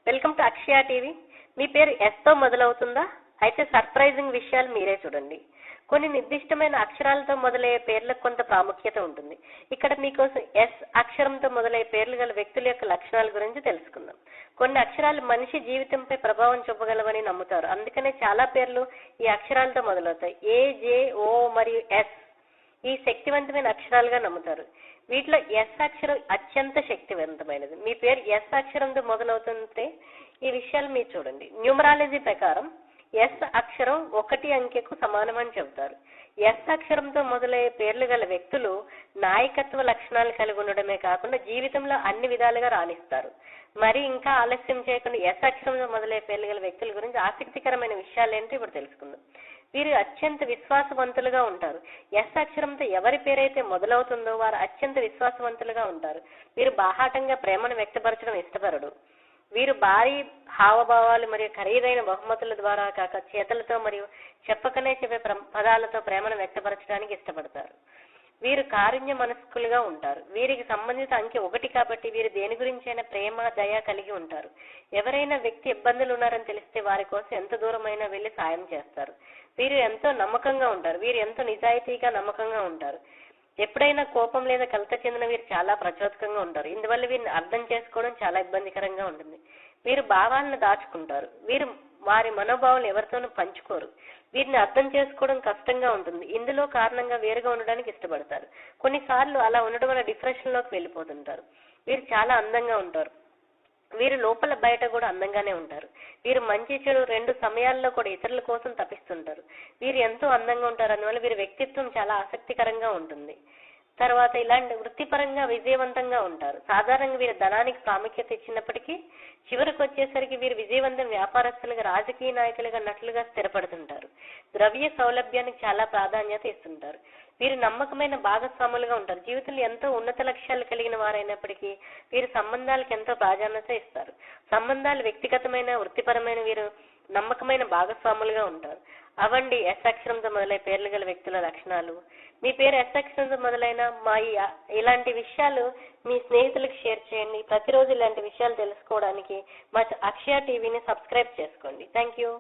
Welcome to Akshaya TV. మీ పేరు ఎస్ తో మొదలవుతుందా? అయితే సర్ప్రైజింగ్ విషయాలు మీరే చూడండి. కొన్ని నిర్దిష్టమైన అక్షరాలతో మొదలయ్యే పేర్లకు కొంత ప్రాముఖ్యత ఉంటుంది. ఇక్కడ మీకోసం ఎస్ అక్షరంతో మొదలయ్యే పేర్లు గల వ్యక్తుల యొక్క లక్షణాల గురించి తెలుసుకుందాం. కొన్ని అక్షరాలు మనిషి జీవితంపై ప్రభావం చూపగలవని నమ్ముతారు. అందుకనే చాలా పేర్లు ఈ అక్షరాలతో మొదలవుతాయి. ఏ, జే, ఓ మరియు ఎస్ ఈ శక్తివంతమైన అక్షరాలుగా నమ్ముతారు. వీటిలో ఎస్ అక్షరం అత్యంత శక్తివంతమైనది. మీ పేరు ఎస్ అక్షరంతో మొదలవుతుంటే ఈ విషయాలు మీరు చూడండి. న్యూమరాలజీ ప్రకారం ఎస్ అక్షరం 1 అంకెకు సమానమని చెబుతారు. ఎస్ అక్షరంతో మొదలయ్యే పేర్లు గల వ్యక్తులు నాయకత్వ లక్షణాలు కలిగి ఉండడమే కాకుండా జీవితంలో అన్ని విధాలుగా రాణిస్తారు. మరి ఇంకా ఆలస్యం చేయకుండా ఎస్ అక్షరంతో మొదలయ్యే పేర్లు గల వ్యక్తుల గురించి ఆసక్తికరమైన విషయాలు ఏంటో ఇప్పుడు తెలుసుకుందాం. వీరు అత్యంత విశ్వాసవంతులుగా ఉంటారు. ఎస్ అక్షరంతో ఎవరి పేరైతే మొదలవుతుందో వారు అత్యంత విశ్వాసవంతులుగా ఉంటారు. వీరు బాహాటంగా ప్రేమను వ్యక్తపరచడం ఇష్టపడరు. వీరు భారీ హావభావాలు మరియు ఖరీదైన బహుమతుల ద్వారా కాక చేతలతో మరియు చెప్పకనే చెప్పే పదాలతో ప్రేమను వ్యక్తపరచడానికి ఇష్టపడతారు. వీరు కారుణ్య మనస్కులుగా ఉంటారు. వీరికి సంబంధిత అంకె 1 కాబట్టి వీరు దేని గురించైనా ప్రేమ, దయ కలిగి ఉంటారు. ఎవరైనా వ్యక్తి ఇబ్బందులు ఉన్నారని తెలిస్తే వారి కోసం ఎంత దూరమైనా వెళ్లి సాయం చేస్తారు. వీరు ఎంతో నమ్మకంగా ఉంటారు. వీరు ఎంతో నిజాయితీగా నమ్మకంగా ఉంటారు. ఎప్పుడైనా కోపం లేదా కలత చెందిన వీరు చాలా ప్రచోదకంగా ఉంటారు. ఇందువల్ల వీరిని అర్థం చేసుకోవడం చాలా ఇబ్బందికరంగా ఉంటుంది. వీరు భావాలను దాచుకుంటారు. వీరు వారి మనోభావాలు ఎవరితోనూ పంచుకోరు. వీరిని అర్థం చేసుకోవడం కష్టంగా ఉంటుంది. ఇందులో కారణంగా వేరుగా ఉండడానికి ఇష్టపడతారు. కొన్నిసార్లు అలా ఉండడం వల్ల డిప్రెషన్ లోకి వెళ్ళిపోతుంటారు. వీరు చాలా అందంగా ఉంటారు. వీరు లోపల బయట కూడా అందంగానే ఉంటారు. వీరు మంచి చెడు 2 సమయాల్లో కూడా ఇతరుల కోసం తపిస్తుంటారు. వీరు ఎంతో అందంగా ఉంటారు. అందువల్ల వీరి వ్యక్తిత్వం చాలా ఆసక్తికరంగా ఉంటుంది. తర్వాత ఇలాంటి వృత్తిపరంగా విజయవంతంగా ఉంటారు. సాధారణంగా వీరు ధనానికి ప్రాముఖ్యత ఇచ్చినప్పటికీ చివరికి వచ్చేసరికి వీరు విజయవంతం వ్యాపారస్తులుగా, రాజకీయ నాయకులుగా, నటులుగా స్థిరపడుతుంటారు. ద్రవ్య సౌలభ్యానికి చాలా ప్రాధాన్యత ఇస్తుంటారు. వీరు నమ్మకమైన భాగస్వాములుగా ఉంటారు. జీవితంలో ఎంతో ఉన్నత లక్ష్యాలు కలిగిన వారైనప్పటికీ వీరు సంబంధాలకు ఎంతో ప్రాధాన్యత ఇస్తారు. సంబంధాలు వ్యక్తిగతమైన, వృత్తిపరమైన వీరు నమ్మకమైన భాగస్వాములుగా ఉంటారు. అవండి ఎస్ అక్షరంతో మొదలై పేర్లు గల వ్యక్తుల లక్షణాలు. మీ పేరు ఎస్ అక్షరంతో మొదలైన మా ఇలాంటి విషయాలు మీ స్నేహితులకు షేర్ చేయండి. ప్రతిరోజు ఇలాంటి విషయాలు తెలుసుకోవడానికి మా అక్షయ టీవీని సబ్స్క్రైబ్ చేసుకోండి. Thank you.